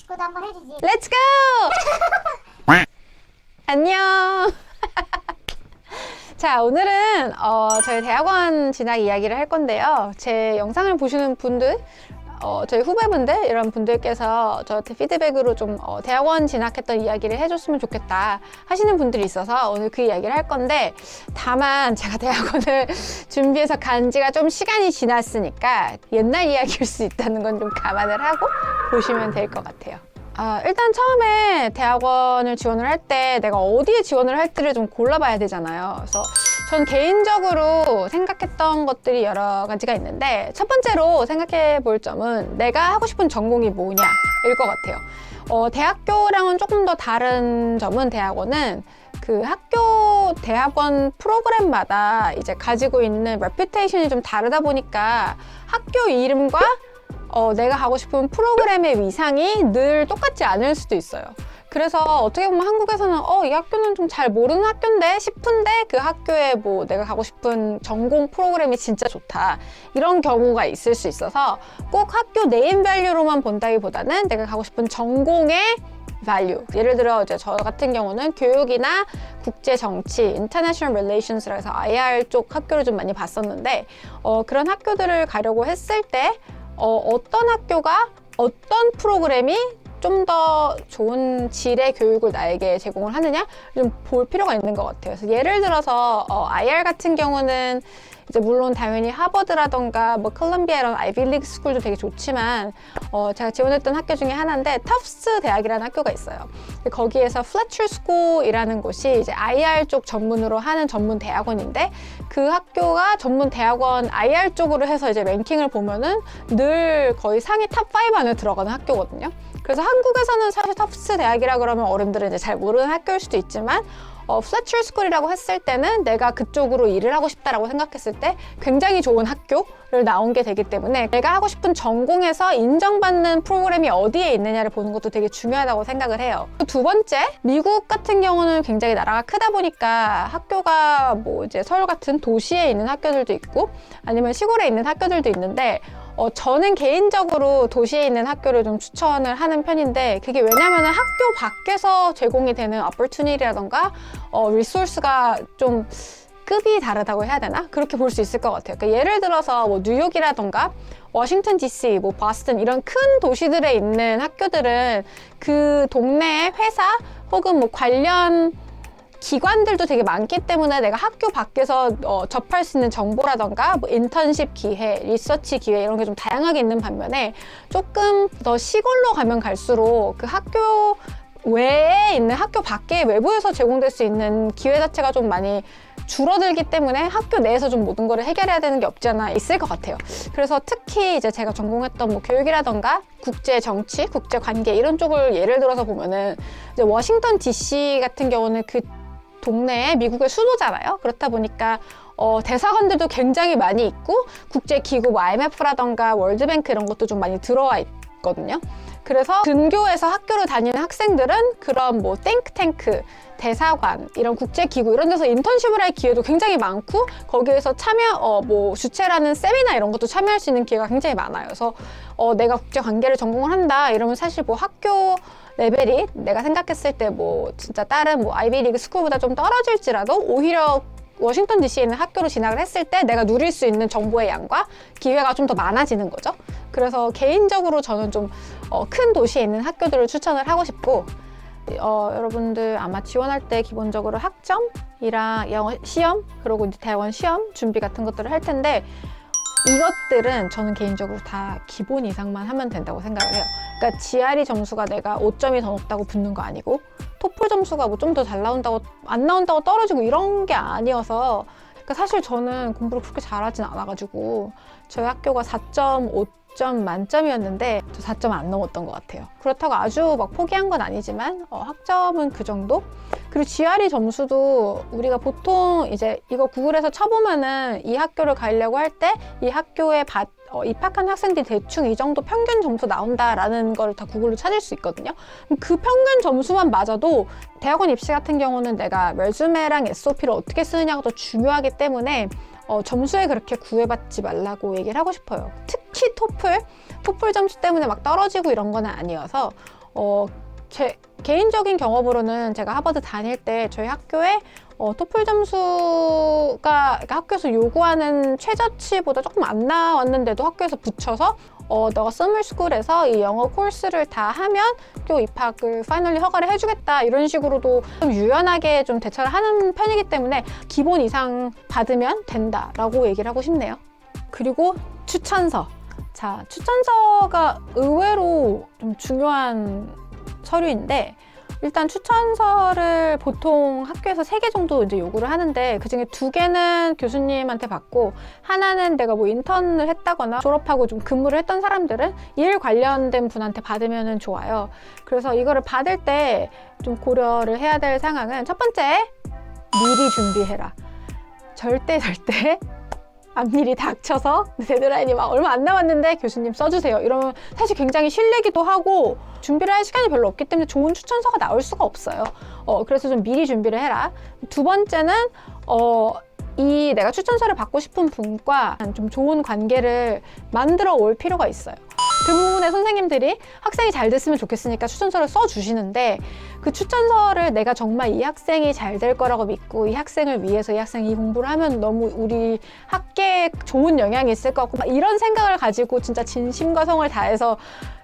디스코드 한번 해주지. 렛츠고! 안녕. 자, 오늘은 저희 대학원 진학 이야기를 할 건데요. 제 영상을 보시는 분들, 저희 후배분들, 이런 분들께서 저한테 피드백으로 좀 대학원 진학했던 이야기를 해줬으면 좋겠다 하시는 분들이 있어서 오늘 그 이야기를 할 건데, 다만 제가 대학원을 준비해서 간 지가 좀 시간이 지났으니까 옛날 이야기일 수 있다는 건 좀 감안을 하고 보시면 될 것 같아요. 일단 처음에 대학원을 지원을 할 때 내가 어디에 지원을 할지를 좀 골라봐야 되잖아요. 그래서 전 개인적으로 생각했던 것들이 여러 가지가 있는데, 첫 번째로 생각해 볼 점은 내가 하고 싶은 전공이 뭐냐일 것 같아요. 대학교랑은 조금 더 다른 점은, 대학원은 그 학교 대학원 프로그램마다 이제 가지고 있는 레퓨테이션이 좀 다르다 보니까 학교 이름과 내가 하고 싶은 프로그램의 위상이 늘 똑같지 않을 수도 있어요. 그래서 어떻게 보면 한국에서는 이 학교는 좀 잘 모르는 학교인데 싶은데, 그 학교에 뭐 내가 가고 싶은 전공 프로그램이 진짜 좋다, 이런 경우가 있을 수 있어서 꼭 학교 네임 밸류로만 본다기보다는 내가 가고 싶은 전공의 value. 예를 들어 이제 저 같은 경우는 교육이나 국제 정치, international relations라 해서 IR 쪽 학교를 좀 많이 봤었는데, 그런 학교들을 가려고 했을 때 어떤 학교가 어떤 프로그램이 좀 더 좋은 질의 교육을 나에게 제공을 하느냐 좀 볼 필요가 있는 것 같아요. 그래서 예를 들어서 IR 같은 경우는 이제 물론 당연히 하버드라던가 뭐 콜롬비아 이런 아이비리그 스쿨도 되게 좋지만, 제가 지원했던 학교 중에 하나인데 터프스 대학이라는 학교가 있어요. 거기에서 플래처 스쿨이라는 곳이 이제 IR 쪽 전문으로 하는 전문 대학원인데, 그 학교가 전문 대학원 IR 쪽으로 해서 이제 랭킹을 보면은 늘 거의 상위 탑5 안에 들어가는 학교거든요. 그래서 한국에서는 사실 터프스 대학이라 그러면 어른들은 이제 잘 모르는 학교일 수도 있지만, 플래처 스쿨이라고 했을 때는 내가 그쪽으로 일을 하고 싶다라고 생각했을 때 굉장히 좋은 학교를 나온 게 되기 때문에, 내가 하고 싶은 전공에서 인정받는 프로그램이 어디에 있느냐를 보는 것도 되게 중요하다고 생각을 해요. 두 번째, 미국 같은 경우는 굉장히 나라가 크다 보니까 학교가 뭐 이제 서울 같은 도시에 있는 학교들도 있고 아니면 시골에 있는 학교들도 있는데, 저는 개인적으로 도시에 있는 학교를 좀 추천을 하는 편인데, 그게 왜냐면은 학교 밖에서 제공이 되는 opportunity라던가 리소스가 좀 급이 다르다고 해야 되나? 그렇게 볼 수 있을 것 같아요. 그러니까 예를 들어서 뭐 뉴욕이라던가 워싱턴 DC, 뭐 버스턴 이런 큰 도시들에 있는 학교들은 그 동네의 회사 혹은 뭐 관련 기관들도 되게 많기 때문에 내가 학교 밖에서 접할 수 있는 정보라던가 뭐 인턴십 기회, 리서치 기회 이런 게 좀 다양하게 있는 반면에, 조금 더 시골로 가면 갈수록 그 학교 외에 있는, 학교 밖에 외부에서 제공될 수 있는 기회 자체가 좀 많이 줄어들기 때문에 학교 내에서 좀 모든 거를 해결해야 되는 게 없지 않아 있을 것 같아요. 그래서 특히 이제 제가 전공했던 뭐 교육이라던가 국제 정치, 국제 관계 이런 쪽을 예를 들어서 보면은, 이제 워싱턴 DC 같은 경우는 그 동네에 미국의 수도잖아요. 그렇다 보니까 대사관들도 굉장히 많이 있고, 국제기구 뭐 IMF라던가 월드뱅크 이런 것도 좀 많이 들어와 있거든요. 그래서 근교에서 학교를 다니는 학생들은 그런 뭐 띵크탱크, 대사관, 이런 국제기구 이런 데서 인턴십을 할 기회도 굉장히 많고, 거기에서 뭐 주최라는 세미나 이런 것도 참여할 수 있는 기회가 굉장히 많아요. 그래서 내가 국제관계를 전공을 한다 이러면 사실 뭐 학교 레벨이 내가 생각했을 때 뭐 진짜 다른 뭐 아이비리그 스쿨보다 좀 떨어질지라도, 오히려 워싱턴 DC에 있는 학교로 진학을 했을 때 내가 누릴 수 있는 정보의 양과 기회가 좀 더 많아지는 거죠. 그래서 개인적으로 저는 좀 큰 도시에 있는 학교들을 추천을 하고 싶고, 여러분들 아마 지원할 때 기본적으로 학점이랑 영어 시험, 그리고 이제 대학원 시험 준비 같은 것들을 할 텐데, 이것들은 저는 개인적으로 다 기본 이상만 하면 된다고 생각을 해요. 그러니까 GRE 점수가 내가 5점이 더 높다고 붙는 거 아니고, 토플 점수가 뭐 좀 더 잘 나온다고 안 나온다고 떨어지고 이런 게 아니어서, 그러니까 사실 저는 공부를 그렇게 잘하진 않아가지고 저희 학교가 4.5점 만점이었는데 저 4점 안 넘었던 것 같아요. 그렇다고 아주 막 포기한 건 아니지만 학점은 그 정도? 그리고 GRE 점수도 우리가 보통 이제 이거 구글에서 쳐보면은 이 학교를 가려고 할 때 이 학교에 입학한 학생들이 대충 이 정도 평균 점수 나온다라는 걸 다 구글로 찾을 수 있거든요. 그 평균 점수만 맞아도 대학원 입시 같은 경우는 내가 레주메랑 SOP를 어떻게 쓰느냐가 더 중요하기 때문에 점수에 그렇게 구애받지 말라고 얘기를 하고 싶어요. 특히 토플 점수 때문에 막 떨어지고 이런 건 아니어서 제 개인적인 경험으로는 제가 하버드 다닐 때 저희 학교에 토플 점수가 그러니까 학교에서 요구하는 최저치보다 조금 안 나왔는데도 학교에서 붙여서 너가 서머스쿨에서 이 영어 코र्스를 다 하면 학교 입학을 파이널리 허가를 해주겠다 이런 식으로도 좀 유연하게 좀 대처를 하는 편이기 때문에 기본 이상 받으면 된다라고 얘기를 하고 싶네요. 그리고 추천서. 자, 추천서가 의외로 좀 중요한 서류인데 일단 추천서를 보통 학교에서 3개 정도 이제 요구를 하는데 그중에 2개는 교수님한테 받고 하나는 내가 뭐 인턴을 했다거나 졸업하고 좀 근무를 했던 사람들은 일 관련된 분한테 받으면 좋아요. 그래서 이거를 받을 때 좀 고려를 해야 될 상황은 첫 번째, 미리 준비해라. 절대 앞일이 닥쳐서 데드라인이 막 얼마 안 남았는데 교수님 써주세요 이러면 사실 굉장히 실례기도 하고 준비를 할 시간이 별로 없기 때문에 좋은 추천서가 나올 수가 없어요. 그래서 좀 미리 준비를 해라. 두 번째는 이 내가 추천서를 받고 싶은 분과 좀 좋은 관계를 만들어 올 필요가 있어요. 대부분의 선생님들이 학생이 잘 됐으면 좋겠으니까 추천서를 써주시는데 그 추천서를 내가 정말 이 학생이 잘 될 거라고 믿고 이 학생을 위해서 이 학생이 이 공부를 하면 너무 우리 학계에 좋은 영향이 있을 것 같고 막 이런 생각을 가지고 진짜 진심과 성을 다해서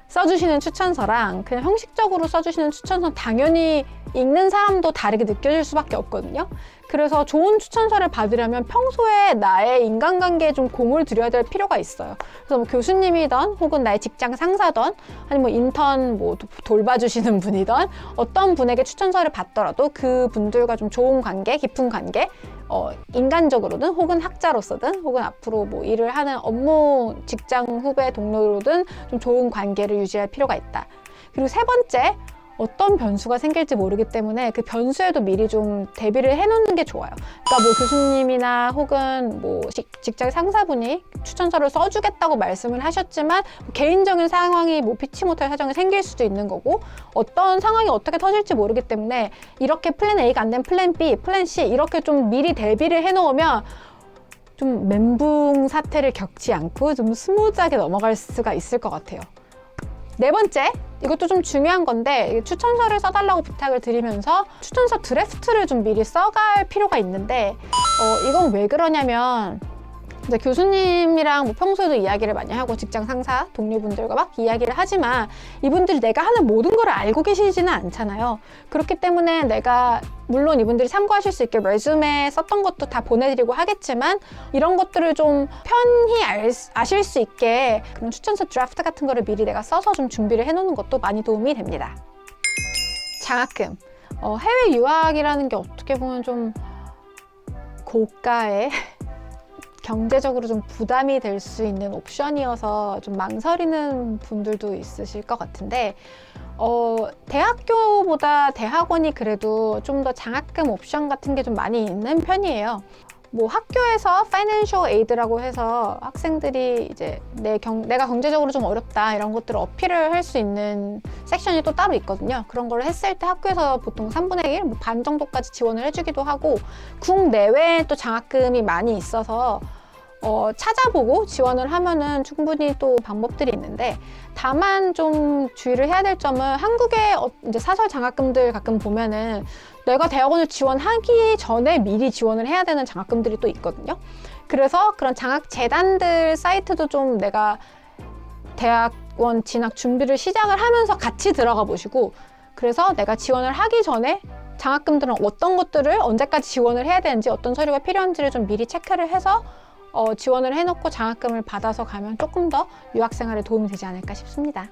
써주시는 추천서랑 그냥 형식적으로 써주시는 추천서는 당연히 읽는 사람도 다르게 느껴질 수밖에 없거든요. 그래서 좋은 추천서를 받으려면 평소에 나의 인간관계에 좀 공을 들여야 될 필요가 있어요. 그래서 뭐 교수님이든 혹은 나의 직장 상사든 아니면 뭐 인턴 뭐 돌봐주시는 분이든 어떤 분에게 추천서를 받더라도 그 분들과 좀 좋은 관계, 깊은 관계, 인간적으로든 혹은 학자로서든 혹은 앞으로 뭐 일을 하는 업무 직장 후배 동료로든 좀 좋은 관계를 유지할 필요가 있다. 그리고 세 번째, 어떤 변수가 생길지 모르기 때문에 그 변수에도 미리 좀 대비를 해놓는 게 좋아요. 그러니까 뭐 교수님이나 혹은 뭐 직장 상사분이 추천서를 써주겠다고 말씀을 하셨지만 개인적인 상황이 뭐 피치 못할 사정이 생길 수도 있는 거고 어떤 상황이 어떻게 터질지 모르기 때문에 이렇게 플랜 A가 안 되면 플랜 B, 플랜 C 이렇게 좀 미리 대비를 해놓으면 좀 멘붕 사태를 겪지 않고 좀 스무드하게 넘어갈 수가 있을 것 같아요. 네 번째, 이것도 좀 중요한 건데 추천서를 써달라고 부탁을 드리면서 추천서 드래프트를 좀 미리 써갈 필요가 있는데 이건 왜 그러냐면 이제 교수님이랑 뭐 평소에도 이야기를 많이 하고 직장 상사, 동료분들과 막 이야기를 하지만 이분들이 내가 하는 모든 걸 알고 계시지는 않잖아요. 그렇기 때문에 내가 물론 이분들이 참고하실 수 있게 레주메 썼던 것도 다 보내드리고 하겠지만 이런 것들을 좀 편히 아실 수 있게 그런 추천서 드래프트 같은 거를 미리 내가 써서 좀 준비를 해놓는 것도 많이 도움이 됩니다. 장학금. 해외 유학이라는 게 어떻게 보면 좀 고가의 경제적으로 좀 부담이 될 수 있는 옵션이어서 좀 망설이는 분들도 있으실 것 같은데 대학교보다 대학원이 그래도 좀 더 장학금 옵션 같은 게 좀 많이 있는 편이에요. 뭐 학교에서 파이낸셜 에이드라고 해서 학생들이 이제 내가 경제적으로 좀 어렵다 이런 것들을 어필을 할 수 있는 섹션이 또 따로 있거든요. 그런 걸 했을 때 학교에서 보통 3분의 1, 뭐 반 정도까지 지원을 해주기도 하고 국내외에 또 장학금이 많이 있어서 찾아보고 지원을 하면은 충분히 또 방법들이 있는데 다만 좀 주의를 해야 될 점은 한국의 이제 사설 장학금들 가끔 보면은 내가 대학원을 지원하기 전에 미리 지원을 해야 되는 장학금들이 또 있거든요. 그래서 그런 장학재단들 사이트도 좀 내가 대학원 진학 준비를 시작을 하면서 같이 들어가 보시고 그래서 내가 지원을 하기 전에 장학금들은 어떤 것들을 언제까지 지원을 해야 되는지 어떤 서류가 필요한지를 좀 미리 체크를 해서 지원을 해놓고 장학금을 받아서 가면 조금 더 유학생활에 도움이 되지 않을까 싶습니다.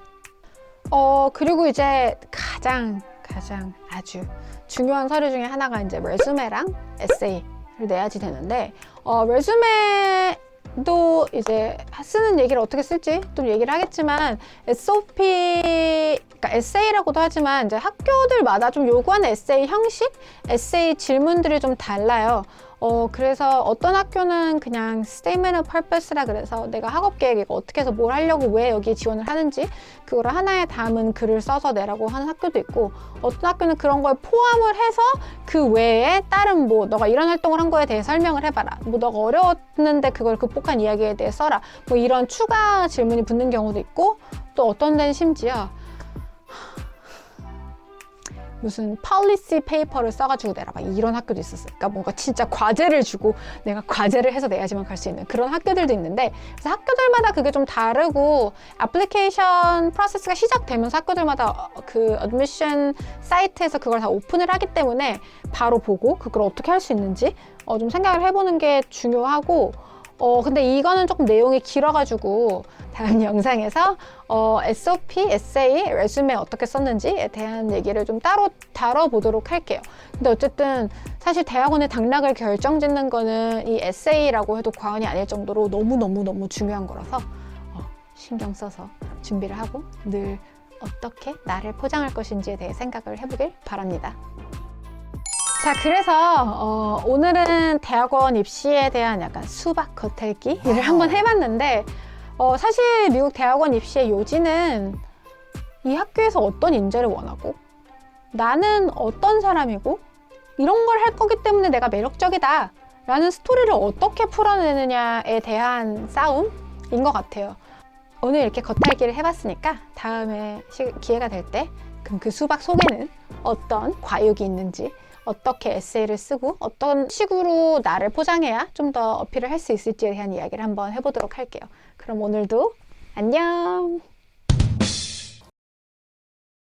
그리고 이제 가장 아주 중요한 서류 중에 하나가 이제 레주메랑 에세이를 내야지 되는데 레주메도 이제 쓰는 얘기를 어떻게 쓸지 좀 얘기를 하겠지만 SOP 그러니까 에세이라고도 하지만 이제 학교들마다 좀 요구하는 에세이 형식, 에세이 질문들이 좀 달라요. 그래서 어떤 학교는 그냥 statement of purpose라 그래서 내가 학업 계획 이거 어떻게 해서 뭘 하려고 왜 여기에 지원을 하는지 그거를 하나에 담은 글을 써서 내라고 하는 학교도 있고 어떤 학교는 그런 걸 포함을 해서 그 외에 다른 뭐 너가 이런 활동을 한 거에 대해 설명을 해봐라 뭐 너가 어려웠는데 그걸 극복한 이야기에 대해 써라 뭐 이런 추가 질문이 붙는 경우도 있고 또 어떤 데는 심지어 무슨 policy paper를 써가지고 내라 막 이런 학교도 있었어요. 그러니까 뭔가 진짜 과제를 주고 내가 과제를 해서 내야지만 갈 수 있는 그런 학교들도 있는데, 그래서 학교들마다 그게 좀 다르고 애플리케이션 프로세스가 시작되면서 학교들마다 그 어드미션 사이트에서 그걸 다 오픈을 하기 때문에 바로 보고 그걸 어떻게 할 수 있는지 좀 생각을 해보는 게 중요하고, 근데 이거는 조금 내용이 길어가지고 다음 영상에서 SOP, 에세이, 레주메 어떻게 썼는지에 대한 얘기를 좀 따로 다뤄보도록 할게요. 근데 어쨌든 사실 대학원의 당락을 결정짓는 거는 이 에세이라고 해도 과언이 아닐 정도로 너무너무 중요한 거라서 신경 써서 준비를 하고 늘 어떻게 나를 포장할 것인지에 대해 생각을 해보길 바랍니다. 자, 그래서 오늘은 대학원 입시에 대한 약간 수박 겉핥기를 한번 해봤는데, 사실 미국 대학원 입시의 요지는 이 학교에서 어떤 인재를 원하고 나는 어떤 사람이고 이런 걸 할 거기 때문에 내가 매력적이다 라는 스토리를 어떻게 풀어내느냐에 대한 싸움인 것 같아요. 오늘 이렇게 겉핥기를 해봤으니까 다음에 기회가 될 때 그럼 그 수박 속에는 어떤 과육이 있는지, 어떻게 에세이를 쓰고 어떤 식으로 나를 포장해야 좀 더 어필을 할 수 있을지에 대한 이야기를 한번 해보도록 할게요. 그럼 오늘도 안녕!